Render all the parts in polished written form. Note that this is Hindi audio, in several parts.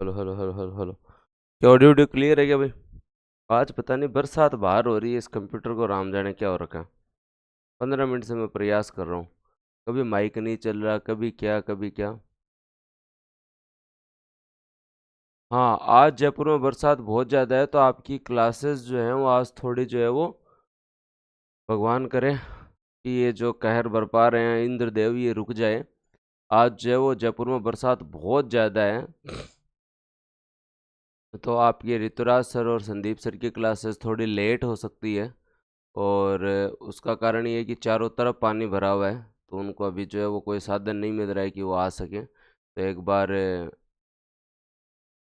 Hello hello hello hello hello. क्या ऑडियो वीडियो क्लियर है क्या भाई? आज पता नहीं बरसात बाहर हो रही है, इस कंप्यूटर को राम जाने क्या हो रखा है। 15 मिनट से मैं प्रयास कर रहा हूँ, कभी माइक नहीं चल रहा, कभी क्या कभी क्या। हाँ, आज जयपुर में बरसात बहुत ज़्यादा है, तो आपकी क्लासेस जो हैं वो आज थोड़ी जो है वो, भगवान करे कि ये जो कहर बरपा रहे हैं इंद्रदेव ये रुक जाए। आज जो है वो जयपुर में बरसात बहुत ज़्यादा है। तो आपके ऋतुराज सर और संदीप सर की क्लासेस थोड़ी लेट हो सकती है। और उसका कारण ये है कि चारों तरफ पानी भरा हुआ है, तो उनको अभी जो है वो कोई साधन नहीं मिल रहा है कि वो आ सके। तो एक बार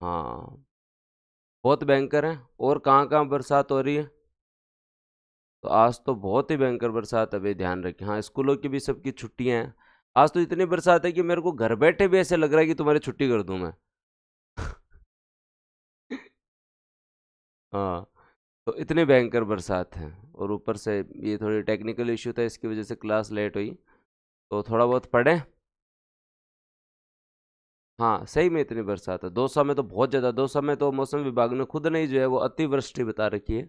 हाँ, बहुत भयंकर है। और कहाँ कहाँ बरसात हो रही है? तो आज तो बहुत ही भयंकर बरसात है, अभी ध्यान रखें। हाँ, स्कूलों की भी सबकी छुट्टियां हैं। आज तो इतनी बरसात है कि मेरे को घर बैठे भी ऐसे लग रहा है कि तुम्हारी छुट्टी कर दूं मैं। हाँ, तो इतनी भयंकर बरसात है। और ऊपर से ये थोड़ी टेक्निकल इशू था, इसकी वजह से क्लास लेट हुई। तो थोड़ा बहुत पढ़े। हाँ, सही में इतनी बरसात है। 200 में तो बहुत ज़्यादा, 200 में तो मौसम विभाग ने खुद नहीं जो है वो अतिवृष्टि बता रखी है।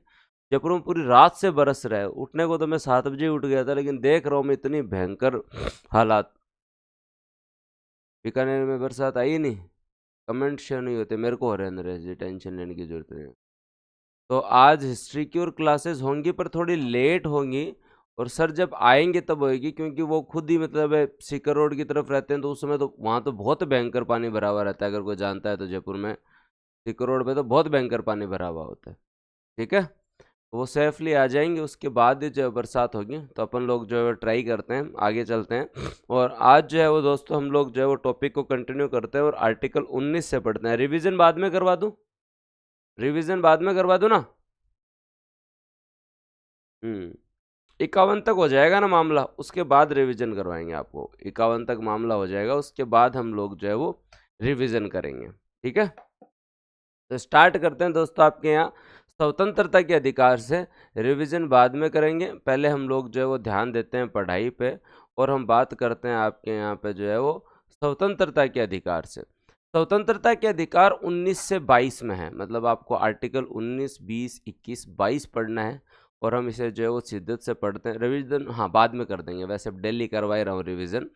जयपुर में पूरी रात से बरस रहा है। उठने को तो मैं 7 बजे उठ गया था, लेकिन देख रहा हूँ मैं इतनी भयंकर हालात। बीकानेर में बरसात आई नहीं। कमेंट शेयर नहीं होते, मेरे को हो रहे हैं नरेश जी, टेंशन लेने की जरूरत नहीं है। तो आज हिस्ट्री की और क्लासेस होंगी, पर थोड़ी लेट होंगी। और सर जब आएंगे तब होएगी, क्योंकि वो खुद ही मतलब है सीकर रोड की तरफ रहते हैं, तो उस समय तो वहाँ तो बहुत भयंकर पानी भरा हुआ रहता है। अगर कोई जानता है तो जयपुर में सीकर रोड पे तो बहुत भयंकर पानी भरा हुआ होता है। ठीक है, तो वो सेफली आ जाएंगे, उसके बाद ही जो है बरसात होगी तो अपन लोग जो है ट्राई करते हैं, आगे चलते हैं। और आज जो है वो दोस्तों हम लोग जो है वो टॉपिक को कंटिन्यू करते हैं और आर्टिकल 19 से पढ़ते हैं। रिवीजन बाद में करवा दूं? रिवीजन बाद में करवा दूं ना? 51 तक हो जाएगा ना मामला, उसके बाद रिवीजन करवाएंगे आपको। 51 तक मामला हो जाएगा, उसके बाद हम लोग जो है वो रिवीजन करेंगे। ठीक है, तो स्टार्ट करते हैं दोस्तों आपके यहाँ स्वतंत्रता के अधिकार से। रिवीजन बाद में करेंगे, पहले हम लोग जो है वो ध्यान देते हैं पढ़ाई पे। और हम बात करते हैं आपके यहाँ पे जो है वो स्वतंत्रता के अधिकार से। स्वतंत्रता के अधिकार 19 से 22 में है, मतलब आपको आर्टिकल 19, 20, 21, 22 पढ़ना है। और हम इसे जो है वो शिद्दत से पढ़ते हैं। रिवीजन हाँ बाद में कर देंगे, वैसे अब डेली करवा ही रहा हूँ रिवीजन।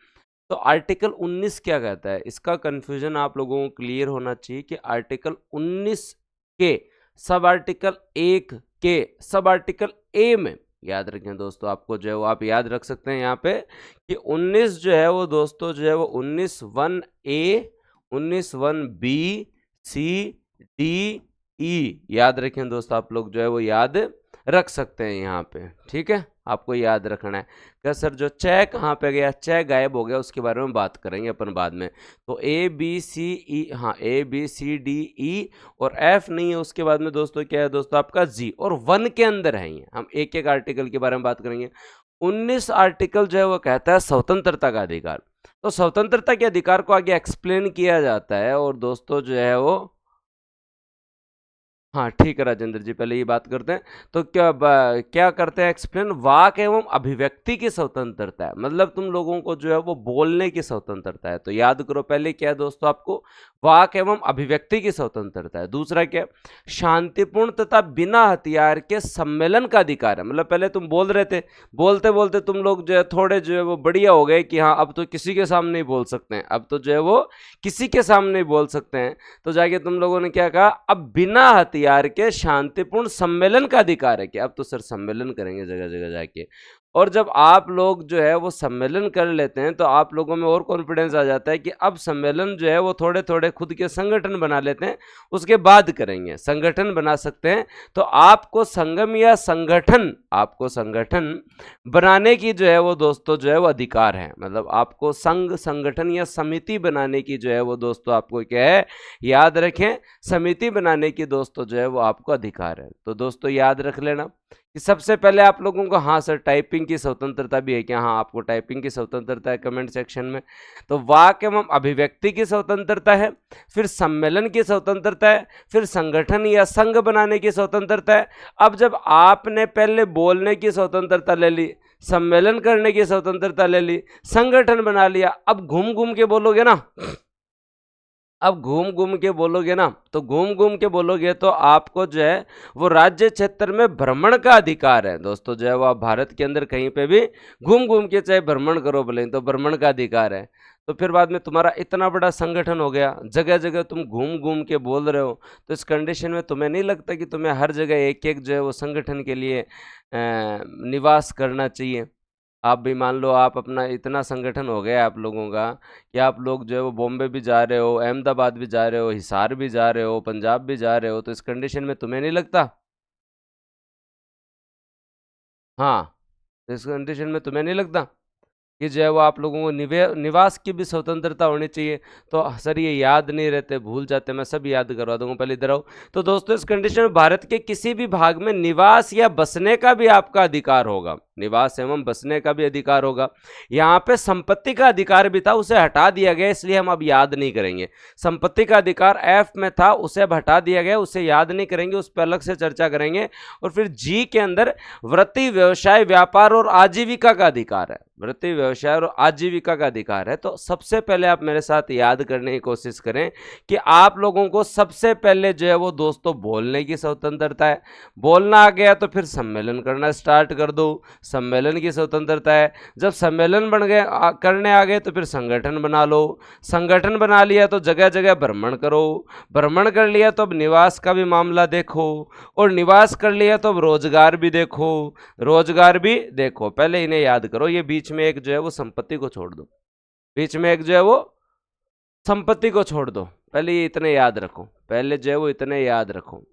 तो आर्टिकल 19 क्या कहता है, इसका कंफ्यूजन आप लोगों को क्लियर होना चाहिए कि आर्टिकल 19 के सब आर्टिकल 1 के सब आर्टिकल ए में, याद रखें दोस्तों, आपको जो है वो आप याद रख सकते हैं यहाँ पे कि 19 जो है वो दोस्तों जो है वो 19(1)(a), 19(1)(b), सी, डी, ई, याद रखें दोस्तों, आप लोग जो है वो याद रख सकते हैं यहाँ पे। ठीक है, आपको याद रखना है। क्या सर जो चय कहाँ पे गया, चय गायब हो गया, उसके बारे में बात करेंगे अपन बाद में। तो ए बी सी ई, हाँ A B C D E और एफ नहीं है उसके बाद में दोस्तों, क्या है दोस्तों आपका जी, और 1 के अंदर है ये। हम एक एक आर्टिकल के बारे में बात करेंगे। 19 आर्टिकल जो है वो कहता है स्वतंत्रता का अधिकार। तो स्वतंत्रता के अधिकार को आगे एक्सप्लेन किया जाता है, और दोस्तों जो है वो, हाँ ठीक है राजेंद्र जी, पहले ये बात करते हैं। तो क्या करते हैं एक्सप्लेन, वाक एवं अभिव्यक्ति की स्वतंत्रता है, मतलब तुम लोगों को जो है वो बोलने की स्वतंत्रता है। तो याद करो पहले क्या है दोस्तों, आपको वाक एवं अभिव्यक्ति की स्वतंत्रता है। दूसरा क्या, शांतिपूर्ण तथा बिना हथियार के सम्मेलन का अधिकार है। मतलब पहले तुम बोल रहे थे, बोलते बोलते तुम लोग जो है थोड़े जो है वो बढ़िया हो गए कि हाँ अब तो किसी के सामने ही बोल सकते हैं, अब तो जो है वो किसी के सामने ही बोल सकते हैं। तो जाके तुम लोगों ने क्या कहा, अब बिना हथियार के शांतिपूर्ण सम्मेलन का अधिकार है कि अब तो सर सम्मेलन करेंगे जगह जगह जाके। और जब आप लोग जो है वो सम्मेलन कर लेते हैं तो आप लोगों में और कॉन्फिडेंस आ जाता है कि अब सम्मेलन जो है वो थोड़े थोड़े खुद के संगठन बना लेते हैं, उसके बाद करेंगे। संगठन बना सकते हैं, तो आपको संगम या संगठन, आपको संगठन बनाने की जो है वो दोस्तों जो है वो अधिकार है। मतलब आपको संघ, संगठन या समिति बनाने की जो है वो दोस्तों आपको क्या है, याद रखें, समिति बनाने की दोस्तों जो है वो आपको अधिकार है। तो दोस्तों याद रख लेना कि सबसे पहले आप लोगों को, हाँ सर टाइपिंग की स्वतंत्रता भी है क्या? हाँ आपको टाइपिंग की स्वतंत्रता है कमेंट सेक्शन में। तो वाक एवं अभिव्यक्ति की स्वतंत्रता है, फिर सम्मेलन की स्वतंत्रता है, फिर संगठन या संघ बनाने की स्वतंत्रता है। अब जब आपने पहले बोलने की स्वतंत्रता ले ली, सम्मेलन करने की स्वतंत्रता ले ली, संगठन बना लिया, अब घूम घूम के बोलोगे ना, अब घूम घूम के बोलोगे ना, तो घूम घूम के बोलोगे तो आपको जो है वो राज्य क्षेत्र में भ्रमण का अधिकार है दोस्तों। जो है वो आप भारत के अंदर कहीं पे भी घूम घूम के चाहे भ्रमण करो बोले, तो भ्रमण का अधिकार है। तो फिर बाद में तुम्हारा इतना बड़ा संगठन हो गया, जगह जगह तुम घूम घूम के बोल रहे हो, तो इस कंडीशन में तुम्हें नहीं लगता कि तुम्हें हर जगह एक एक जो है वो संगठन के लिए निवास करना चाहिए? आप भी मान लो, आप अपना इतना संगठन हो गया आप लोगों का कि आप लोग जो है वो बॉम्बे भी जा रहे हो, अहमदाबाद भी जा रहे हो, हिसार भी जा रहे हो, पंजाब भी जा रहे हो, तो इस कंडीशन में तुम्हें नहीं लगता? हाँ, तो इस कंडीशन में तुम्हें नहीं लगता कि जो है वो आप लोगों को निवास की भी स्वतंत्रता होनी चाहिए? तो सर ये याद नहीं रहते, भूल जाते, मैं सब याद करवा दूंगा, पहले इधर आओ। तो दोस्तों इस कंडीशन में भारत के किसी भी भाग में निवास या बसने का भी आपका अधिकार होगा, निवास एवं बसने का भी अधिकार होगा। यहाँ पे संपत्ति का अधिकार भी था, उसे हटा दिया गया, इसलिए हम अब याद नहीं करेंगे। संपत्ति का अधिकार एफ में था, उसे अब हटा दिया गया, उसे याद नहीं करेंगे, उस पर अलग से चर्चा करेंगे। और फिर जी के अंदर वृत्ति, व्यवसाय, व्यापार और आजीविका का अधिकार है, वृत्ति, व्यवसाय और आजीविका का अधिकार है। तो सबसे पहले आप मेरे साथ याद करने की कोशिश करें कि आप लोगों को सबसे पहले जो है वो दोस्तों बोलने की स्वतंत्रता है। बोलना आ गया तो फिर सम्मेलन करना स्टार्ट कर दो, सम्मेलन की स्वतंत्रता है। जब सम्मेलन बन गए करने आ गए तो फिर संगठन बना लो, संगठन बना लिया तो जगह जगह भ्रमण करो, भ्रमण कर लिया तो अब निवास का भी मामला देखो, और निवास कर लिया तो अब रोजगार भी देखो, रोजगार भी देखो। पहले इन्हें याद करो, ये बीच में एक जो है वो संपत्ति को छोड़ दो, बीच में एक जो है वो संपत्ति को छोड़ दो, पहले ये इतने याद रखो, पहले जो है वो इतने याद रखो।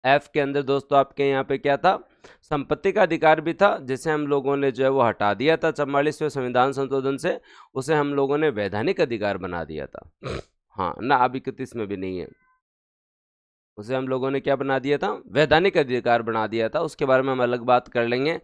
एफ के अंदर दोस्तों आपके यहाँ पे क्या था? संपत्ति का अधिकार भी था, जिसे हम लोगों ने जो है वो हटा दिया था 44वें संविधान संशोधन से, उसे हम लोगों ने वैधानिक अधिकार बना दिया था। हाँ ना, अब 31 में भी नहीं है, उसे हम लोगों ने क्या बना दिया था? वैधानिक अधिकार बना दिया था, उसके बारे में हम अलग बात कर लेंगे।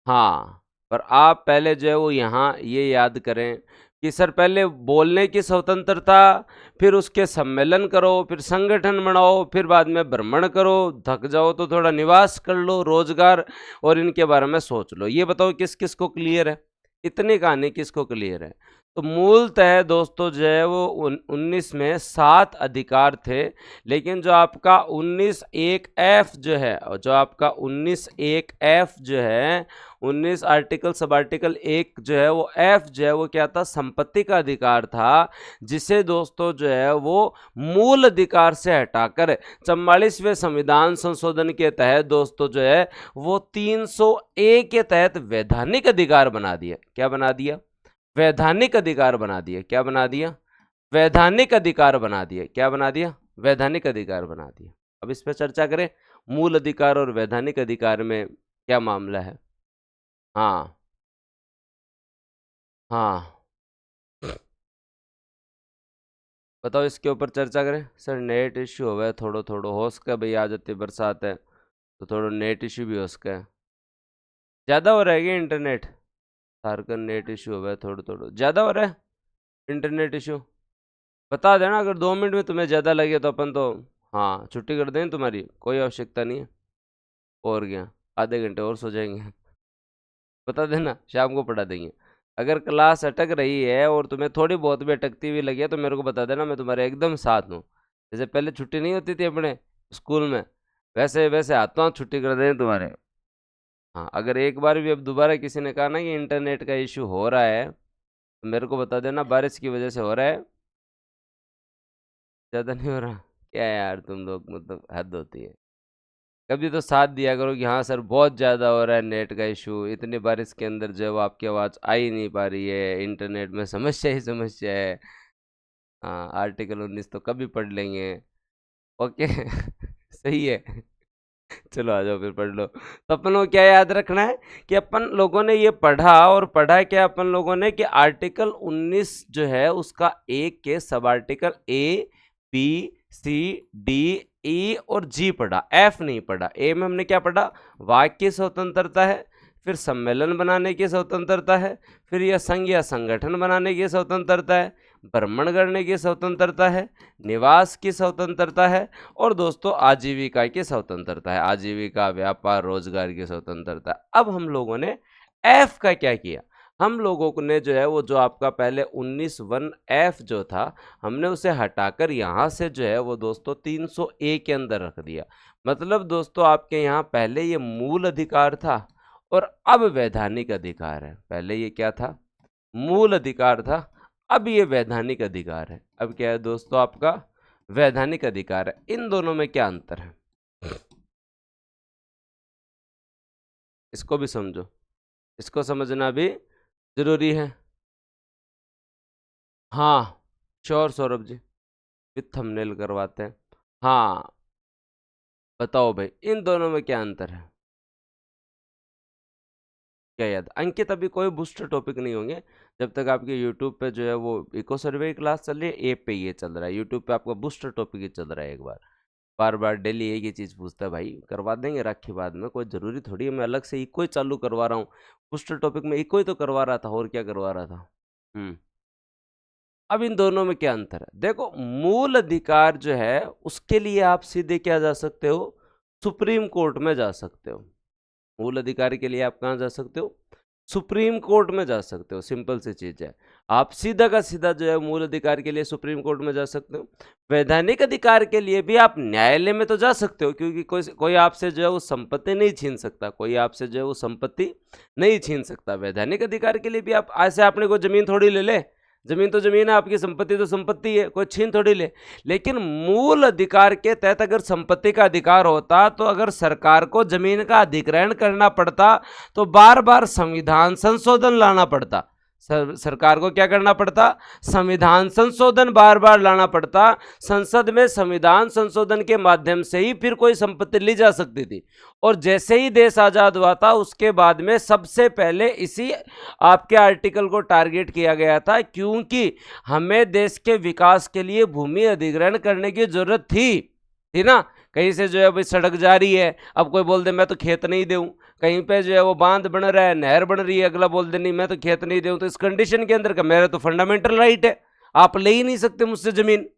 हाँ, पर आप पहले जो है वो यहाँ ये याद करें कि सर पहले बोलने की स्वतंत्रता, फिर उसके सम्मेलन करो, फिर संगठन बनाओ, फिर बाद में भ्रमण करो, थक जाओ तो थोड़ा निवास कर लो, रोजगार, और इनके बारे में सोच लो। ये बताओ किस किस को क्लियर है? इतनी कहानी किसको क्लियर है? तो मूलतः दोस्तों जो है वो 19 में 7 अधिकार थे, लेकिन जो आपका 19(1)(f जो है, जो आपका 19(1)(f जो है, 19 आर्टिकल सब आर्टिकल 1 जो है वो एफ जो है वो क्या था? संपत्ति का अधिकार था, जिसे दोस्तों जो है वो मूल अधिकार से हटाकर 44वें संविधान संशोधन के तहत दोस्तों जो है वो 300(a) के तहत वैधानिक अधिकार बना दिया। क्या बना दिया? वैधानिक अधिकार बना दिया। क्या बना दिया? वैधानिक अधिकार बना दिया। क्या बना दिया? वैधानिक अधिकार बना दिया। अब इस पर चर्चा करें, मूल अधिकार और वैधानिक अधिकार में क्या मामला है? हाँ हाँ, बताओ, इसके ऊपर चर्चा करें। सर नेट इश्यू हो गया, थोड़ा थोड़ा हो सका भाई, आ जाती बरसात है तो थोड़ा नेट इश्यू भी हो सका है। ज़्यादा हो रहा है क्या इंटरनेट? सारकर नेट इश्यू हो गया, थोड़ा थोड़ा ज़्यादा हो रहा है इंटरनेट इश्यू? बता देना, अगर 2 मिनट में तुम्हें ज़्यादा लगे तो अपन तो हाँ छुट्टी कर दें, तुम्हारी कोई आवश्यकता नहीं है। और क्या, आधे घंटे और सो जाएंगे। बता देना, शाम को पढ़ा देंगे। अगर क्लास अटक रही है और तुम्हें थोड़ी बहुत भी अटकती हुई लगी है तो मेरे को बता देना, मैं तुम्हारे एकदम साथ हूँ। जैसे पहले छुट्टी नहीं होती थी अपने स्कूल में, वैसे वैसे हाथों हाथ छुट्टी कर दें तुम्हारे। हाँ, अगर एक बार भी अब दोबारा किसी ने कहा ना कि इंटरनेट का इशू हो रहा है तो मेरे को बता देना, बारिश की वजह से हो रहा है, ज़्यादा नहीं हो रहा। क्या यार तुम लोग, मतलब हद होती है। कभी तो साथ दिया करो कि हाँ सर बहुत ज़्यादा हो रहा है नेट का इशू, इतनी बारिश के अंदर जो है वो आपकी आवाज़ आ ही नहीं पा रही है, इंटरनेट में समस्या ही समस्या है। हाँ, आर्टिकल 19 तो कभी पढ़ लेंगे। ओके सही है। चलो आ जाओ फिर पढ़ लो। तो अपन को क्या याद रखना है कि अपन लोगों ने ये पढ़ा, और पढ़ा क्या अपन लोगों ने कि आर्टिकल 19 जो है उसका एक के sub article a, B, C, D, ई और जी पढ़ा, एफ नहीं पढ़ा। ए में हमने क्या पढ़ा? वाक्य की स्वतंत्रता है, फिर सम्मेलन बनाने की स्वतंत्रता है, फिर यह संघ या संगठन बनाने की स्वतंत्रता है, भ्रमण करने की स्वतंत्रता है, निवास की स्वतंत्रता है, और दोस्तों आजीविका की स्वतंत्रता है, आजीविका, व्यापार, रोजगार की स्वतंत्रता। अब हम लोगों ने एफ का क्या किया? हम लोगों ने जो है वो जो आपका पहले 19(1)(f) जो था, हमने उसे हटाकर यहाँ से जो है वो दोस्तों 300(a) के अंदर रख दिया। मतलब दोस्तों आपके यहाँ पहले ये मूल अधिकार था और अब वैधानिक अधिकार है। पहले ये क्या था? मूल अधिकार था, अब ये वैधानिक अधिकार है। अब क्या है दोस्तों? आपका वैधानिक अधिकार है। इन दोनों में क्या अंतर है, इसको भी समझो, इसको समझना भी जरूरी है। हाँ sure Saurabh ji, with thumbnail करवाते हैं। हाँ बताओ भाई, इन दोनों में क्या अंतर है? क्या याद? अंकित अभी कोई बूस्टर टॉपिक नहीं होंगे जब तक आपके यूट्यूब पे जो है वो इको सर्वे की क्लास चल रही है। ऐप पे ये चल रहा है, यूट्यूब पे आपका बूस्टर टॉपिक ही चल रहा है। एक बार बार डेली एक ही चीज़ पूछता है भाई, करवा देंगे राखी बाद में, कोई ज़रूरी थोड़ी है मैं अलग से इको ही चालू करवा रहा हूँ। बूस्टर टॉपिक में इको ही तो करवा रहा था, और क्या करवा रहा था। अब इन दोनों में क्या अंतर है? देखो, मूल अधिकार जो है उसके लिए आप सीधे क्या जा सकते हो? सुप्रीम कोर्ट में जा सकते हो। मूल अधिकार के लिए आप कहाँ जा सकते हो? सुप्रीम कोर्ट में जा सकते हो। सिंपल सी चीज है, आप सीधा का सीधा जो है मूल अधिकार के लिए सुप्रीम कोर्ट में जा सकते हो। वैधानिक अधिकार के लिए भी आप न्यायालय में तो जा सकते हो, क्योंकि कोई आपसे जो है वो संपत्ति नहीं छीन सकता, कोई आपसे जो है वो संपत्ति नहीं छीन सकता। वैधानिक अधिकार के लिए भी आप ऐसे, आपने कोई जमीन थोड़ी ले ले, जमीन तो जमीन है आपकी, संपत्ति तो संपत्ति है, कोई छीन थोड़ी ले। लेकिन मूल अधिकार के तहत अगर संपत्ति का अधिकार होता तो अगर सरकार को जमीन का अधिग्रहण करना पड़ता तो बार बार संविधान संशोधन लाना पड़ता। सरकार को क्या करना पड़ता? संविधान संशोधन बार बार लाना पड़ता। संसद में संविधान संशोधन के माध्यम से ही फिर कोई संपत्ति ली जा सकती थी। और जैसे ही देश आज़ाद हुआ था उसके बाद में सबसे पहले इसी आपके आर्टिकल को टारगेट किया गया था, क्योंकि हमें देश के विकास के लिए भूमि अधिग्रहण करने की जरूरत थी ना। कहीं से जो है भाई सड़क जा रही है, अब कोई बोल दे मैं तो खेत नहीं दूं, कहीं पे जो है वो बांध बन रहा है, नहर बन रही है, अगला बोल दे नहीं मैं तो खेत नहीं दूं। तो इस कंडीशन के अंदर का मेरा तो फंडामेंटल राइट है, आप ले ही नहीं सकते मुझसे जमीन।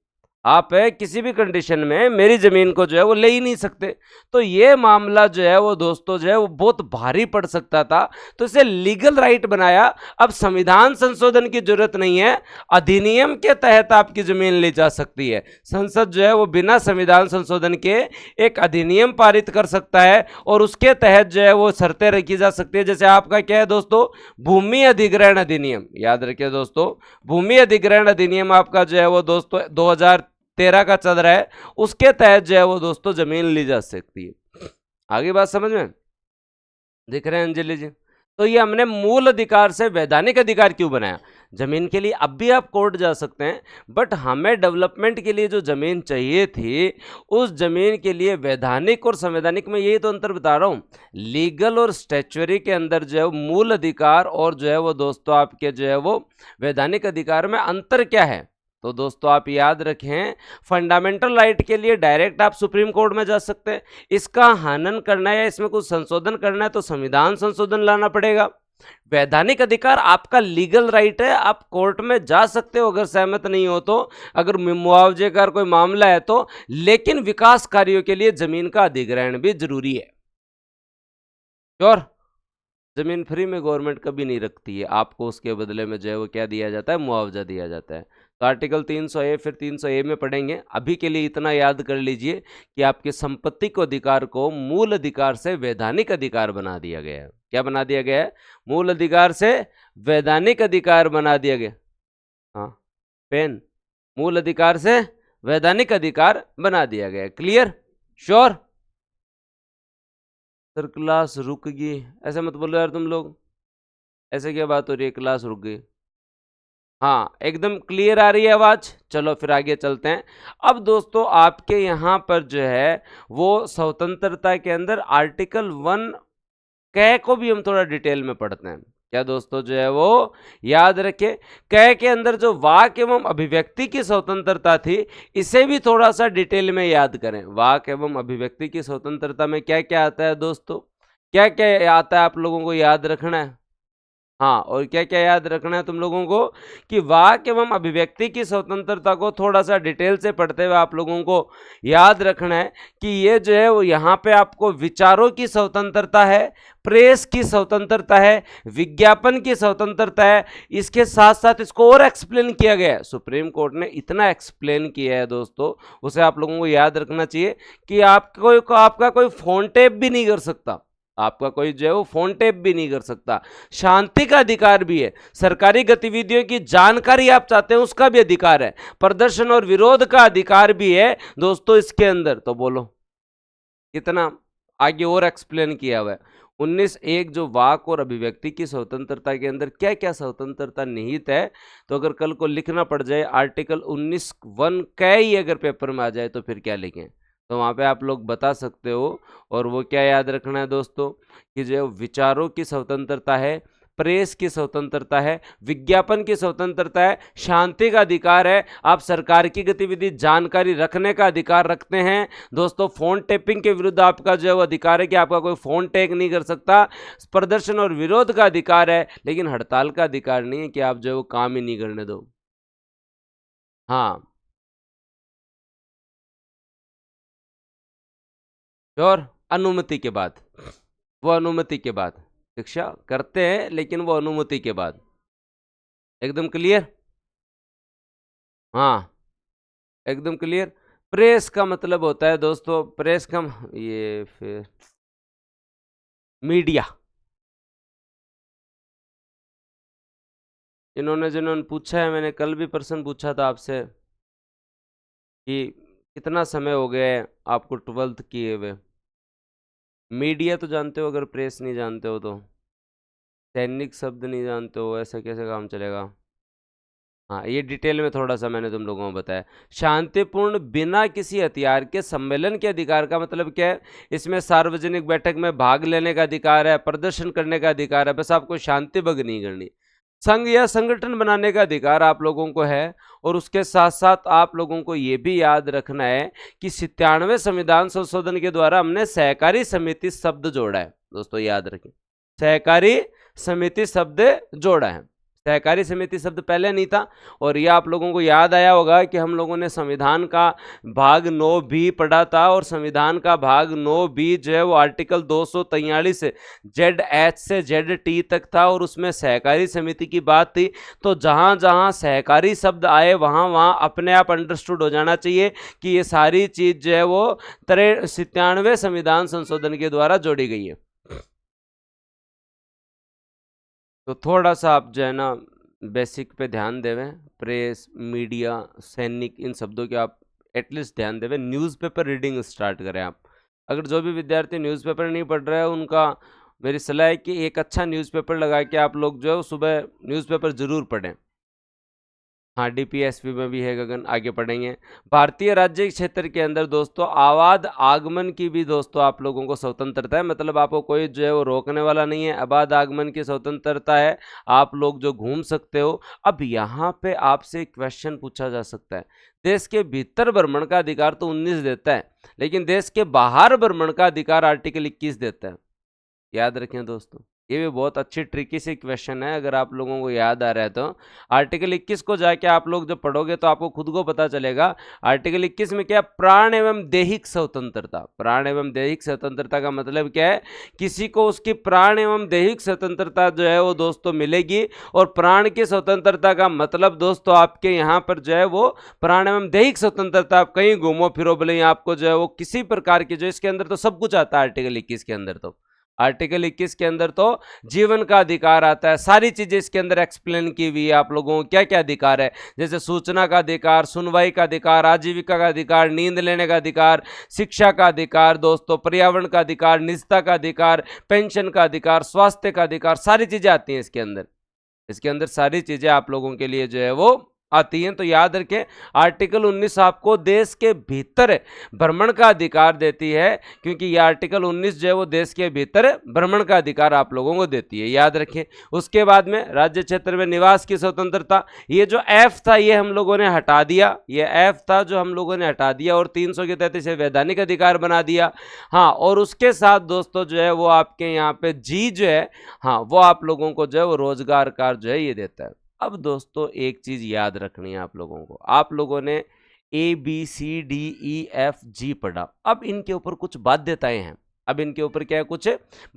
आप किसी भी कंडीशन में मेरी ज़मीन को जो है वो ले ही नहीं सकते। तो ये मामला जो है वो दोस्तों जो है वो बहुत भारी पड़ सकता था, तो इसे लीगल राइट बनाया। अब संविधान संशोधन की जरूरत नहीं है, अधिनियम के तहत आपकी ज़मीन ली जा सकती है। संसद जो है वो बिना संविधान संशोधन के एक अधिनियम पारित कर सकता है और उसके तहत जो है वो शर्तें रखी जा सकती है। जैसे आपका क्या है दोस्तों? भूमि अधिग्रहण अधिनियम, याद रखिए दोस्तों, भूमि अधिग्रहण अधिनियम आपका जो है वो दोस्तों 2013 का चल रहा है, उसके तहत जो है वो दोस्तों जमीन ली जा सकती है। आगे बात समझ में दिख रहे हैं अंजलि जी? तो ये हमने मूल अधिकार से वैधानिक अधिकार क्यों बनाया? जमीन के लिए अब भी आप कोर्ट जा सकते हैं, बट हमें डेवलपमेंट के लिए जो जमीन चाहिए थी उस जमीन के लिए वैधानिक और संवैधानिक में यही तो अंतर बता रहा हूँ। लीगल और स्टैच्यूटरी के अंदर जो है मूल अधिकार और जो है वो दोस्तों आपके जो है वो वैधानिक अधिकार में अंतर क्या है? तो दोस्तों आप याद रखें, फंडामेंटल राइट के लिए डायरेक्ट आप सुप्रीम कोर्ट में जा सकते हैं। इसका हनन करना है या इसमें कुछ संशोधन करना है तो संविधान संशोधन लाना पड़ेगा। वैधानिक अधिकार आपका लीगल राइट है, आप कोर्ट में जा सकते हो अगर सहमत नहीं हो तो, अगर मुआवजे का कोई मामला है तो। लेकिन विकास कार्यों के लिए जमीन का अधिग्रहण भी जरूरी है। श्योर? जमीन फ्री में गवर्नमेंट कभी नहीं रखती है, आपको उसके बदले में जो है वो क्या दिया जाता है? मुआवजा दिया जाता है। तो आर्टिकल 300A फिर 300A में पढ़ेंगे। अभी के लिए इतना याद कर लीजिए कि आपके संपत्ति को अधिकार को मूल अधिकार से वैधानिक अधिकार बना दिया गया है। क्या बना दिया गया है? मूल अधिकार से वैधानिक अधिकार बना दिया गया। हाँ पेन, मूल अधिकार से वैधानिक अधिकार बना दिया गया। क्लियर? श्योर? सर क्लास रुक गई, ऐसे मत बोलो यार तुम लोग, ऐसे क्या बात हो रही है? क्लास रुक गई? हाँ एकदम क्लियर आ रही है आवाज? चलो फिर आगे चलते हैं। अब दोस्तों आपके यहाँ पर जो है वो स्वतंत्रता के अंदर आर्टिकल 1 कै को भी हम थोड़ा डिटेल में पढ़ते हैं। क्या दोस्तों जो है वो याद रखें, कै के अंदर जो वाक एवं अभिव्यक्ति की स्वतंत्रता थी, इसे भी थोड़ा सा डिटेल में याद करें। वाक एवं अभिव्यक्ति की स्वतंत्रता में क्या क्या आता है दोस्तों? क्या क्या आता है आप लोगों को याद रखना है? हाँ, और क्या क्या याद रखना है तुम लोगों को कि वाक एवं अभिव्यक्ति की स्वतंत्रता को थोड़ा सा डिटेल से पढ़ते हुए आप लोगों को याद रखना है कि ये जो है वो यहाँ पे आपको विचारों की स्वतंत्रता है, प्रेस की स्वतंत्रता है, विज्ञापन की स्वतंत्रता है, इसके साथ साथ इसको और एक्सप्लेन किया गया है। सुप्रीम कोर्ट ने इतना एक्सप्लेन किया है दोस्तों, उसे आप लोगों को याद रखना चाहिए कि आपका कोई फोन टेप भी नहीं कर सकता, आपका कोई जो है वो फोन टेप भी नहीं कर सकता। शांति का अधिकार भी है, सरकारी गतिविधियों की जानकारी आप चाहते हैं उसका भी अधिकार है, प्रदर्शन और विरोध का अधिकार भी है दोस्तों इसके अंदर। तो बोलो कितना आगे और एक्सप्लेन किया हुआ है। 19(1) जो वाक और अभिव्यक्ति की स्वतंत्रता के अंदर क्या क्या स्वतंत्रता निहित है, तो अगर कल को लिखना पड़ जाए आर्टिकल 19(1) कै ही अगर पेपर में आ जाए तो फिर क्या लिखें, तो वहाँ पे आप लोग बता सकते हो। और वो क्या याद रखना है दोस्तों कि जो विचारों की स्वतंत्रता है, प्रेस की स्वतंत्रता है, विज्ञापन की स्वतंत्रता है, शांति का अधिकार है, आप सरकार की गतिविधि जानकारी रखने का अधिकार रखते हैं दोस्तों। फोन टेपिंग के विरुद्ध आपका जो है वो अधिकार है कि आपका कोई फोन टेप नहीं कर सकता। प्रदर्शन और विरोध का अधिकार है, लेकिन हड़ताल का अधिकार नहीं है कि आप जो है वो काम ही नहीं करने दो। हाँ, और अनुमति के बाद, वो अनुमति के बाद शिक्षा करते हैं, लेकिन वो अनुमति के बाद। एकदम क्लियर? हाँ, एकदम क्लियर। प्रेस का मतलब होता है दोस्तों, प्रेस का ये फिर मीडिया। जिन्होंने पूछा है, मैंने कल भी प्रश्न पूछा था आपसे कि कितना समय हो गया है आपको 12th किए हुए। मीडिया तो जानते हो, अगर प्रेस नहीं जानते हो तो, सैनिक शब्द नहीं जानते हो, ऐसा कैसे काम चलेगा। हाँ, ये डिटेल में थोड़ा सा मैंने तुम लोगों को बताया। शांतिपूर्ण बिना किसी हथियार के सम्मेलन के अधिकार का मतलब क्या है, इसमें सार्वजनिक बैठक में भाग लेने का अधिकार है, प्रदर्शन करने का अधिकार है, बस आपको शांति भंग नहीं करनी। संघ या संगठन बनाने का अधिकार आप लोगों को है। और उसके साथ साथ आप लोगों को ये भी याद रखना है कि 97वें संविधान संशोधन के द्वारा हमने सहकारी समिति शब्द जोड़ा है दोस्तों, याद रखें, सहकारी समिति शब्द जोड़ा है। सहकारी समिति शब्द पहले नहीं था। और ये आप लोगों को याद आया होगा कि हम लोगों ने संविधान का भाग 9 भी पढ़ा था, और संविधान का भाग 9 भी जो है वो आर्टिकल 243 से ZH से ZT तक था, और उसमें सहकारी समिति की बात थी। तो जहां जहां सहकारी शब्द आए वहां वहां अपने आप अंडरस्टूड हो जाना चाहिए कि ये सारी चीज जो है वो 97वें संविधान संशोधन के द्वारा जोड़ी गई है। तो थोड़ा सा आप जो है ना बेसिक पे ध्यान देवें, प्रेस, मीडिया, सैनिक, इन शब्दों के आप एटलीस्ट ध्यान देवें। न्यूज़पेपर रीडिंग स्टार्ट करें आप। अगर जो भी विद्यार्थी न्यूज़पेपर नहीं पढ़ रहे हैं उनका मेरी सलाह है कि एक अच्छा न्यूज़पेपर लगा के आप लोग जो है सुबह न्यूज़पेपर ज़रूर पढ़ें। हाँ, DPSP में भी है गगन, आगे पढ़ेंगे। भारतीय राज्य क्षेत्र के अंदर दोस्तों अबाध आगमन की भी दोस्तों आप लोगों को स्वतंत्रता है, मतलब आपको कोई जो है वो रोकने वाला नहीं है। अबाध आगमन की स्वतंत्रता है, आप लोग जो घूम सकते हो। अब यहाँ पे आपसे एक क्वेश्चन पूछा जा सकता है, देश के भीतर भ्रमण का अधिकार तो 19 देता है, लेकिन देश के बाहर भ्रमण का अधिकार आर्टिकल 21 देता है। याद रखें दोस्तों, ये भी बहुत अच्छी ट्रिकी सी क्वेश्चन है, अगर आप लोगों को याद आ रहा है तो। आर्टिकल 21 को जाके आप लोग जब पढ़ोगे तो आपको खुद को पता चलेगा। आर्टिकल 21 में क्या, प्राण एवं दैहिक स्वतंत्रता। प्राण एवं दैहिक स्वतंत्रता का मतलब क्या है, किसी को उसकी प्राण एवं दैहिक स्वतंत्रता जो है वो दोस्तों मिलेगी। और प्राण की स्वतंत्रता का मतलब दोस्तों आपके यहाँ पर जो है वो प्राण एवं दैहिक स्वतंत्रता, आप कहीं घूमो फिरो भले आपको जो है वो किसी प्रकार की, जो इसके अंदर तो सब कुछ आता है आर्टिकल 21 के अंदर। तो आर्टिकल 21 के अंदर तो जीवन का अधिकार आता है, सारी चीजें इसके अंदर एक्सप्लेन की हुई है आप लोगों को क्या क्या अधिकार है, जैसे सूचना का अधिकार, सुनवाई का अधिकार, आजीविका का अधिकार, नींद लेने का अधिकार, शिक्षा का अधिकार दोस्तों, पर्यावरण का अधिकार, निजता का अधिकार, पेंशन का अधिकार, स्वास्थ्य का अधिकार, सारी चीजें आती हैं इसके अंदर। इसके अंदर सारी चीजें आप लोगों के लिए जो है वो आती हैं। तो याद रखें, आर्टिकल 19 आपको देश के भीतर भ्रमण का अधिकार देती है, क्योंकि ये आर्टिकल 19 जो है वो देश के भीतर भ्रमण का अधिकार आप लोगों को देती है, याद रखें। उसके बाद में राज्य क्षेत्र में निवास की स्वतंत्रता, ये जो एफ था ये हम लोगों ने हटा दिया, ये एफ था जो हम लोगों ने हटा दिया और 300 के तहत इसे वैधानिक अधिकार बना दिया। हाँ, और उसके साथ दोस्तों जो है वो आपके यहाँ पे जी जो है, हाँ, वो आप लोगों को जो है वो रोजगार कार्ड जो है ये देता है। अब दोस्तों एक चीज याद रखनी है आप लोगों को, आप लोगों ने ABCDEFG पढ़ा, अब इनके ऊपर कुछ बाध्यताएं हैं, अब इनके ऊपर क्या है, कुछ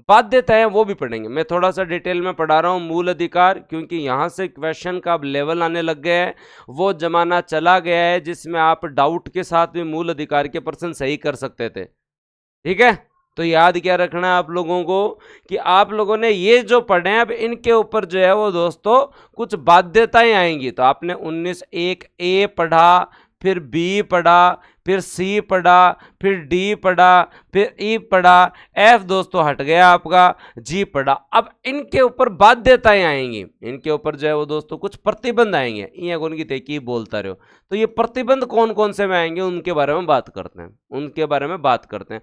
बाध्यताएं हैं, वो भी पढ़ेंगे। मैं थोड़ा सा डिटेल में पढ़ा रहा हूं मूल अधिकार, क्योंकि यहां से क्वेश्चन का अब लेवल आने लग गया है, वो जमाना चला गया है जिसमें आप डाउट के साथ भी मूल अधिकार के प्रश्न सही कर सकते थे, ठीक है। तो याद क्या रखना है आप लोगों को कि आप लोगों ने ये जो पढ़े हैं अब इनके ऊपर जो है वो दोस्तों कुछ बाध्यताएं आएंगी। तो आपने 19(1)(a) पढ़ा, फिर बी पढ़ा, फिर सी पढ़ा, फिर डी पढ़ा, फिर ई पढ़ा, एफ दोस्तों हट गया आपका, जी पढ़ा। अब इनके ऊपर बाध्यताएं आएंगी, इनके ऊपर जो है वो दोस्तों कुछ प्रतिबंध आएंगे, ये कौन की देखी बोलता रहो। तो ये प्रतिबंध कौन कौन से में आएंगे उनके बारे में बात करते हैं, उनके बारे में बात करते हैं।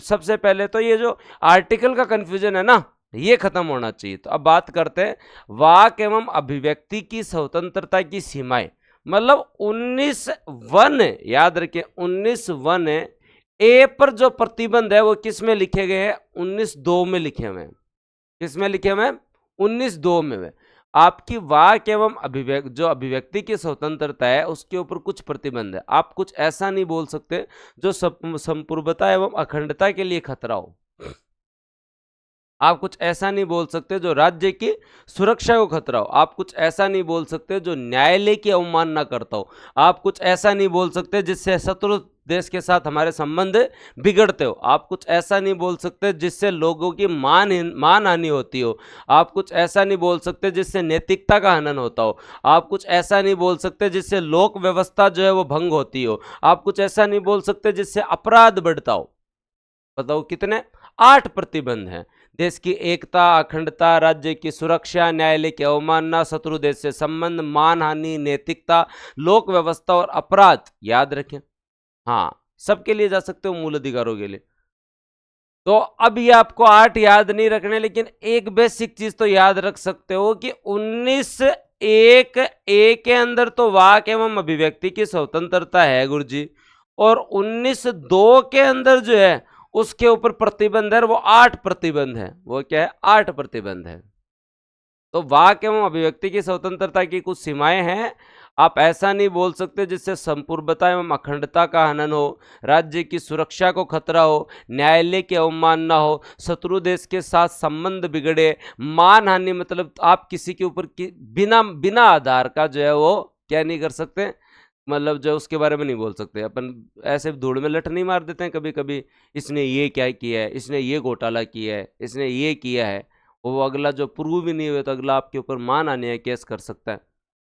सबसे पहले तो ये जो आर्टिकल का कंफ्यूजन है ना, ये खत्म होना चाहिए। तो अब बात करते हैं वाक एवं अभिव्यक्ति की स्वतंत्रता की सीमाएं, मतलब 19(1), याद रखें 19(1) ए पर जो प्रतिबंध है वो किस में लिखे गए हैं, 19(2) में लिखे हुए हैं। किस में लिखे हुए हैं, 19(2) में। आपकी वाक एवं अभिव्यक्ति की स्वतंत्रता है उसके ऊपर कुछ प्रतिबंध है। आप कुछ ऐसा नहीं बोल सकते जो संपूर्णता एवं अखंडता के लिए खतरा हो, आप कुछ ऐसा नहीं बोल सकते जो राज्य की सुरक्षा को खतरा हो, आप कुछ ऐसा नहीं बोल सकते जो न्यायालय की अवमानना करता हो, आप कुछ ऐसा नहीं बोल सकते जिससे शत्रु देश के साथ हमारे संबंध बिगड़ते हो, आप कुछ ऐसा नहीं बोल सकते जिससे लोगों की मान हानि होती हो, आप कुछ ऐसा नहीं बोल सकते जिससे नैतिकता का हनन होता हो, आप कुछ ऐसा नहीं बोल सकते जिससे लोक व्यवस्था जो है वो भंग होती हो, आप कुछ ऐसा नहीं बोल सकते जिससे अपराध बढ़ता हो। बताओ कितने, 8 प्रतिबंध हैं। देश की एकता, अखंडता, राज्य की सुरक्षा, न्यायालय की अवमानना, शत्रु देश से संबंध, मानहानि, नैतिकता, लोक व्यवस्था और अपराध, याद रखें। हाँ, सबके लिए जा सकते हो, मूल अधिकारों के लिए। तो अब ये आपको 8 याद नहीं रखने, लेकिन एक बेसिक चीज तो याद रख सकते हो कि 19(1)(a) के अंदर तो वाक एवं अभिव्यक्ति की स्वतंत्रता है गुरुजी, और 19(2) के अंदर जो है उसके ऊपर प्रतिबंध है, वो 8 प्रतिबंध है। वो क्या है, 8 प्रतिबंध है। तो वाक एवं अभिव्यक्ति की स्वतंत्रता की कुछ सीमाएं हैं। आप ऐसा नहीं बोल सकते जिससे संपूर्णता एवं अखंडता का हनन हो, राज्य की सुरक्षा को खतरा हो, न्यायालय की अवमानना हो, शत्रु देश के साथ संबंध बिगड़े, मानहानि, मतलब आप किसी के ऊपर बिना आधार का जो है वो क्या नहीं कर सकते, मतलब जो उसके बारे में नहीं बोल सकते। अपन ऐसे धूल में लठ नहीं मार देते हैं कभी कभी, इसने ये क्या किया है, इसने ये घोटाला किया है, इसने ये किया है, वो अगला जो प्रूव ही नहीं हुए तो अगला आपके ऊपर मान केस कर सकता है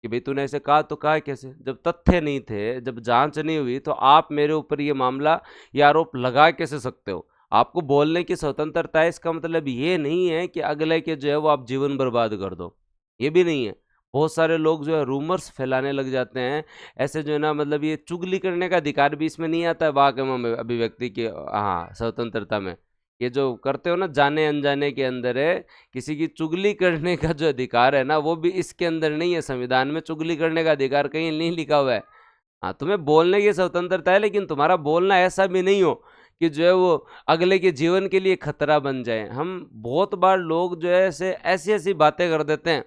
कि भाई तूने ऐसे कहा तो कहा कैसे, जब तथ्य नहीं थे, जब जांच नहीं हुई तो आप मेरे ऊपर ये मामला या आरोप लगा कैसे सकते हो। आपको बोलने की स्वतंत्रता है, इसका मतलब ये नहीं है कि अगले के जो है वो आप जीवन बर्बाद कर दो, ये भी नहीं है। बहुत सारे लोग जो है रूमर्स फैलाने लग जाते हैं ऐसे, जो है ना, मतलब ये चुगली करने का अधिकार भी इसमें नहीं आता है वाक एवं अभिव्यक्ति की, हाँ, स्वतंत्रता में। ये जो करते हो ना जाने अनजाने के अंदर है, किसी की चुगली करने का जो अधिकार है ना वो भी इसके अंदर नहीं है। संविधान में चुगली करने का अधिकार कहीं नहीं लिखा हुआ है। हाँ, तुम्हें बोलने की स्वतंत्रता है, लेकिन तुम्हारा बोलना ऐसा भी नहीं हो कि जो है वो अगले के जीवन के लिए खतरा बन जाए। हम बहुत बार लोग जो है ऐसी ऐसी बातें कर देते हैं,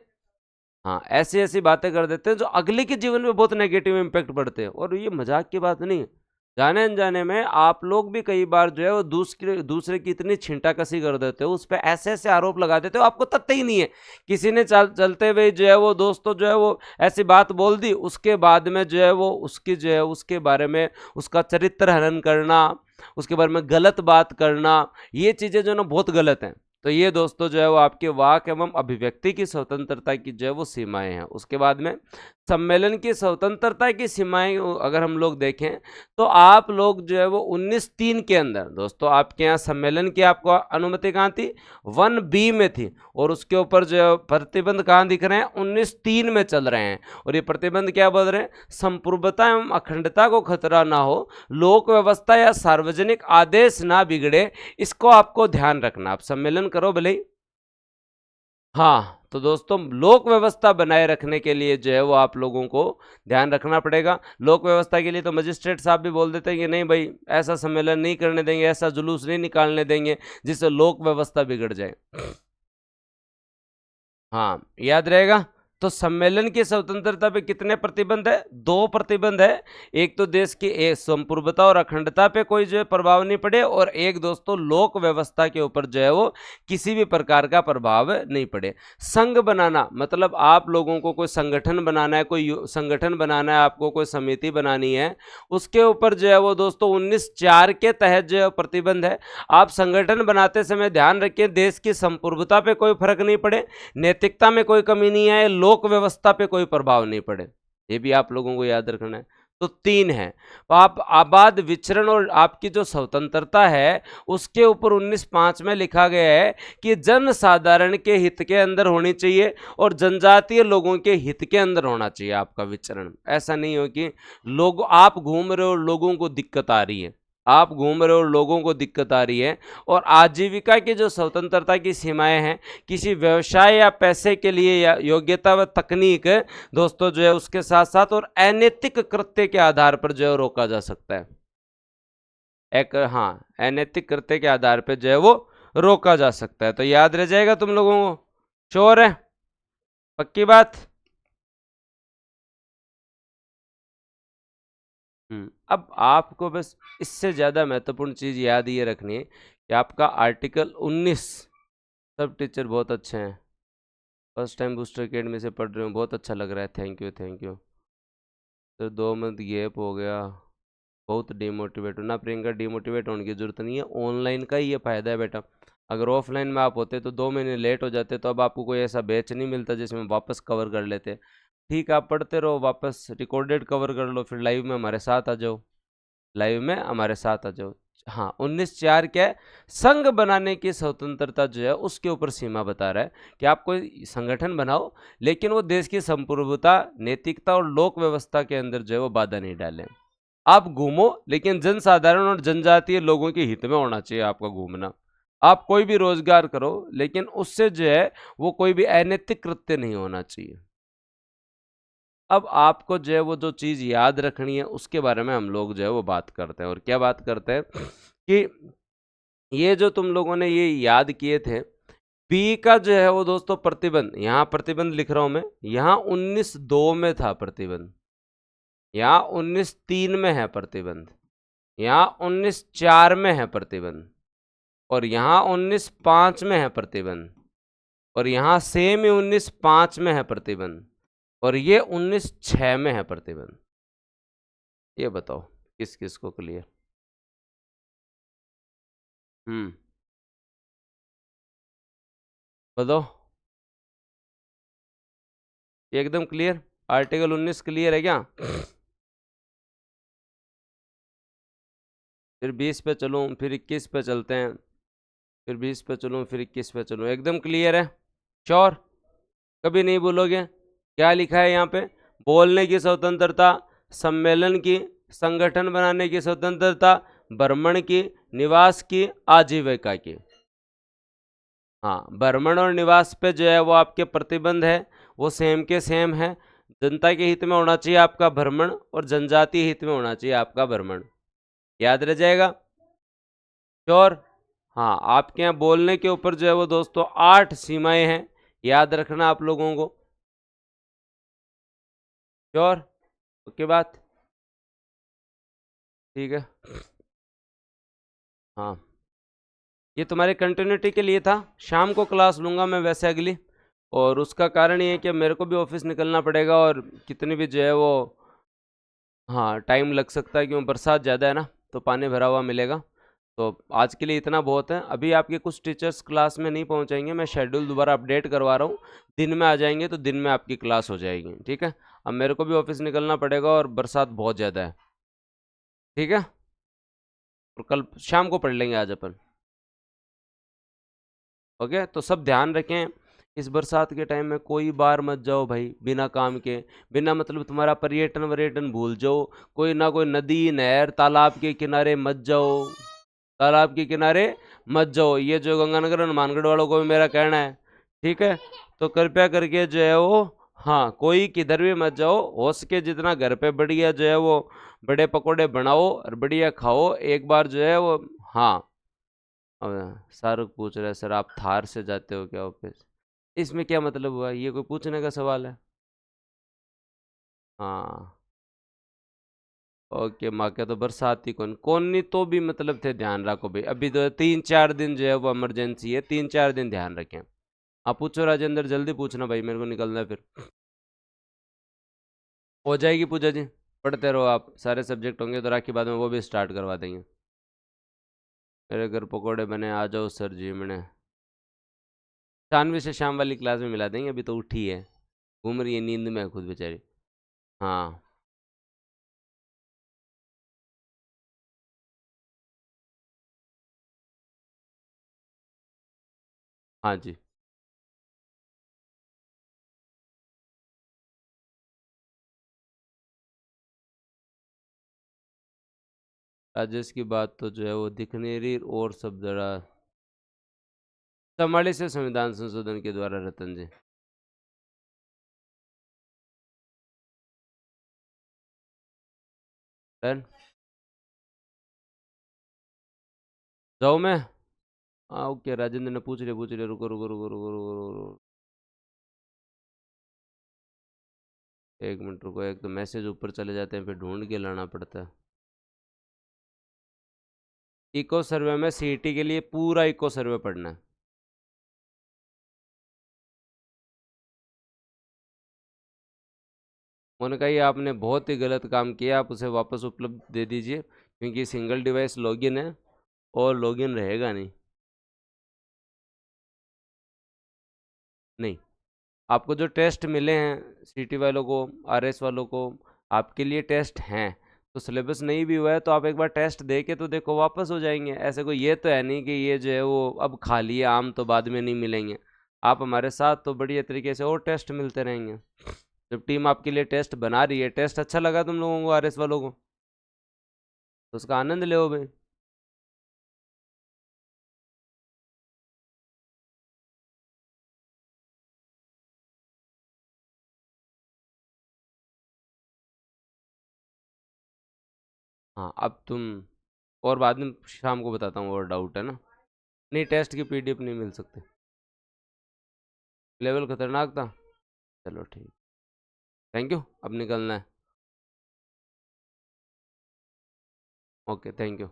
हाँ, ऐसी ऐसी बातें कर देते हैं जो अगले के जीवन में बहुत नेगेटिव इम्पैक्ट पड़ते हैं, और ये मजाक की बात नहीं है। जाने अनजाने में आप लोग भी कई बार जो है वो दूसरे की इतनी छींटाकसी कर देते हो, उस पर ऐसे ऐसे आरोप लगा देते हो, आपको तथ्य ही नहीं है। किसी ने चलते हुए जो है वो दोस्तों जो है वो ऐसी बात बोल दी, उसके बाद में जो है वो उसकी जो है उसके बारे में उसका चरित्र हनन करना, उसके बारे में गलत बात करना, ये चीज़ें जो है ना बहुत गलत हैं। तो ये दोस्तों जो है वो आपके वाक एवं अभिव्यक्ति की स्वतंत्रता की जो है वो सीमाएं हैं। उसके बाद में सम्मेलन की स्वतंत्रता की सीमाएं अगर हम लोग देखें तो आप लोग जो है वो 19-3 के अंदर, दोस्तों आपके यहाँ सम्मेलन की आपको अनुमति कहाँ थी, 1B में थी, और उसके ऊपर जो प्रतिबंध कहाँ दिख रहे हैं, 19-3 में चल रहे हैं। और ये प्रतिबंध क्या बोल रहे हैं, संप्रभुता एवं अखंडता को खतरा ना हो, लोक व्यवस्था या सार्वजनिक आदेश ना बिगड़े, इसको आपको ध्यान रखना। आप सम्मेलन करो भले ही, हाँ, तो दोस्तों लोक व्यवस्था बनाए रखने के लिए जो है वो आप लोगों को ध्यान रखना पड़ेगा। लोक व्यवस्था के लिए तो मजिस्ट्रेट साहब भी बोल देते हैं कि नहीं भाई, ऐसा सम्मेलन नहीं करने देंगे, ऐसा जुलूस नहीं निकालने देंगे जिससे लोक व्यवस्था बिगड़ जाए। हाँ, याद रहेगा। तो सम्मेलन की स्वतंत्रता पे कितने प्रतिबंध है, 2 प्रतिबंध है। एक तो देश की संप्रभुता और अखंडता पे कोई जो है प्रभाव नहीं पड़े, और एक दोस्तों लोक व्यवस्था के ऊपर जो है वो किसी भी प्रकार का प्रभाव नहीं पड़े। संघ बनाना मतलब आप लोगों को कोई संगठन बनाना है, कोई संगठन बनाना है, आपको कोई समिति बनानी है, उसके ऊपर जो है वो दोस्तों 19(4) के तहत जो है प्रतिबंध है। आप संगठन बनाते समय ध्यान रखिए देश की संप्रभुता पे कोई फर्क नहीं पड़े, नैतिकता में कोई कमी नहीं आए, लोक व्यवस्था पे कोई प्रभाव नहीं पड़े, ये भी आप लोगों को याद रखना है। तो 3 है। तो आप आबाद विचरण और आपकी जो स्वतंत्रता है उसके ऊपर 19(5) में लिखा गया है कि जन साधारण के हित के अंदर होनी चाहिए और जनजातीय लोगों के हित के अंदर होना चाहिए आपका विचरण। ऐसा नहीं हो कि लोग आप घूम रहे हो, लोगों को दिक्कत आ रही है, आप घूम रहे हो, लोगों को दिक्कत आ रही है। और आजीविका की जो स्वतंत्रता की सीमाएं हैं, किसी व्यवसाय या पैसे के लिए या योग्यता व तकनीक दोस्तों जो है उसके साथ साथ और अनैतिक कृत्य के आधार पर जो है रोका जा सकता है। एक हाँ, अनैतिक कृत्य के आधार पर जो है वो रोका जा सकता है। तो याद रह जाएगा तुम लोगों को, श्योर है, पक्की बात। अब आपको बस इससे ज़्यादा महत्वपूर्ण चीज़ याद ये रखनी है कि आपका आर्टिकल 19, सब टीचर बहुत अच्छे हैं, फर्स्ट टाइम बूस्टर अकेडमी से पढ़ रहे हो, बहुत अच्छा लग रहा है, थैंक यू थैंक यू। तो 2 मंथ गैप हो गया, बहुत डिमोटिवेट हो ना प्रियंका, डिमोटिवेट होने की जरूरत नहीं है, ऑनलाइन का ही ये फ़ायदा है बेटा। अगर ऑफलाइन में आप होते तो 2 महीने लेट हो जाते, तो अब आपको कोई ऐसा बैच नहीं मिलता जिसमें वापस कवर कर लेते। ठीक है, आप पढ़ते रहो, वापस रिकॉर्डेड कवर कर लो, फिर लाइव में हमारे साथ आ जाओ, लाइव में हमारे साथ आ जाओ। हाँ, 19(4) क्या है, संघ बनाने की स्वतंत्रता जो है उसके ऊपर सीमा बता रहा है कि आप कोई संगठन बनाओ, लेकिन वो देश की संप्रभुता, नैतिकता और लोक व्यवस्था के अंदर जो है वो बाधा नहीं डालें। आप घूमो, लेकिन जनसाधारण और जनजातीय लोगों के हित में होना चाहिए आपका घूमना। आप कोई भी रोजगार करो, लेकिन उससे जो है वो कोई भी अनैतिक कृत्य नहीं होना चाहिए। अब आपको जो है वो जो चीज़ याद रखनी है उसके बारे में हम लोग जो है वो बात करते हैं। और क्या बात करते हैं कि ये जो तुम लोगों ने ये याद किए थे, बी का जो है वो दोस्तों प्रतिबंध, यहाँ प्रतिबंध लिख रहा हूं मैं, यहाँ 19(2) में था प्रतिबंध, यहाँ 19(3) में है प्रतिबंध, यहाँ 19(4) में है प्रतिबंध, और यहाँ 19(5) में है प्रतिबंध, और यहाँ सेम ही 19(5) में है प्रतिबंध, और ये 19(6) में है प्रतिबंध। ये बताओ किस किस को क्लियर? बताओ, एकदम क्लियर? आर्टिकल 19 क्लियर है क्या? फिर 20 पे चलूँ, फिर 21 पे चलते हैं, फिर 20 पे चलूँ, फिर 21 पे चलूँ, एकदम क्लियर है, श्योर? कभी नहीं बोलोगे? क्या लिखा है यहाँ पे? बोलने की स्वतंत्रता, सम्मेलन की, संगठन बनाने की स्वतंत्रता, भ्रमण की, निवास की, आजीविका की। हाँ, भ्रमण और निवास पे जो है वो आपके प्रतिबंध है, वो सेम के सेम है। जनता के हित में होना चाहिए आपका भ्रमण, और जनजातीय हित में होना चाहिए आपका भ्रमण। याद रह जाएगा, श्योर? हाँ, आपके यहाँ बोलने के ऊपर जो है वो दोस्तों 8 सीमाएं हैं, याद रखना आप लोगों को, श्योर? ओके बात, ठीक है। हाँ, ये तुम्हारी कंटिन्यूटी के लिए था, शाम को क्लास लूँगा मैं वैसे अगली, और उसका कारण ये है कि मेरे को भी ऑफिस निकलना पड़ेगा, और कितनी भी जो है वो हाँ टाइम लग सकता है, क्यों बरसात ज़्यादा है ना, तो पानी भरा हुआ मिलेगा। तो आज के लिए इतना बहुत है। अभी आपके कुछ टीचर्स क्लास में नहीं पहुंचेंगे, मैं शेड्यूल दोबारा अपडेट करवा रहा हूँ। दिन में आ जाएंगे तो दिन में आपकी क्लास हो जाएगी, ठीक है। अब मेरे को भी ऑफिस निकलना पड़ेगा और बरसात बहुत ज़्यादा है, ठीक है। और कल शाम को पढ़ लेंगे आज अपन। ओके, तो सब ध्यान रखें, इस बरसात के टाइम में कोई बाहर मत जाओ भाई बिना काम के। बिना मतलब तुम्हारा पर्यटन वर्यटन भूल जाओ। कोई ना कोई नदी नहर तालाब के किनारे मत जाओ। तालाब के किनारे मत जाओ, ये जो गंगानगर हनुमानगढ़ वालों को भी मेरा कहना है, ठीक है। तो कृपया करके जो है वो, हाँ, कोई किधर भी मत जाओ। हो सके जितना घर पे बढ़िया जो है वो बड़े पकोड़े बनाओ और बढ़िया खाओ एक बार जो है वो। हाँ। शाहरुख पूछ रहा है सर आप थार से जाते हो क्या ऑफिस? इसमें क्या मतलब हुआ, ये कोई पूछने का सवाल है? हाँ। ओके, माँ क्या तो बरसाती कौन कौन नहीं तो भी मतलब थे, ध्यान रखो भाई। अभी तो 3-4 दिन जो है वो इमरजेंसी है, 3-4 दिन ध्यान रखें। आप पूछो राजेंद्र, जल्दी पूछना भाई, मेरे को निकलना है फिर। हो जाएगी पूजा जी, पढ़ते रहो आप, सारे सब्जेक्ट होंगे तो राखी बाद में वो भी स्टार्ट करवा देंगे। मेरे घर पकोड़े बने, आ जाओ सर जी। मैंने शानवी से शाम वाली क्लास में मिला देंगे, अभी तो उठी है, घूम रही है नींद में खुद बेचारी। हाँ। हाँ जी। राजेश की बात तो जो है वो दिखनेरी और सब जरा चौवालीस से संविधान संशोधन के द्वारा, रतन जी। डन। जाओ मैं। हाँ ओके, राजेंद्र ने पूछ लिया, रुको रुको रुको रुको रुको रुको। एक मिनट रुको, एक तो मैसेज ऊपर चले जाते हैं फिर ढूंढ के लाना पड़ता है। इको सर्वे में सीईटी के लिए पूरा इको सर्वे पढ़ना है। उन्होंने कहा ये आपने बहुत ही गलत काम किया, आप उसे वापस उपलब्ध दे दीजिए क्योंकि सिंगल डिवाइस लॉगिन है और लॉगिन रहेगा नहीं। नहीं, आपको जो टेस्ट मिले हैं सीटी वालों को, आरएस वालों को, आपके लिए टेस्ट हैं। तो सिलेबस नहीं भी हुआ है तो आप एक बार टेस्ट दे के तो देखो, वापस हो जाएंगे। ऐसे कोई ये तो है नहीं कि ये जो है वो अब खा लिए आम तो बाद में नहीं मिलेंगे। आप हमारे साथ तो बढ़िया तरीके से और टेस्ट मिलते रहेंगे। जब टीम आपके लिए टेस्ट बना रही है, टेस्ट अच्छा लगा तुम लोगों को आरएस वालों को, तो उसका आनंद ले भाई। हाँ, अब तुम, और बाद में शाम को बताता हूँ, और डाउट है ना? नहीं, टेस्ट की पीडीएफ नहीं मिल सकती। लेवल खतरनाक था। चलो ठीक। थैंक यू, अब निकलना है। Okay, thank you.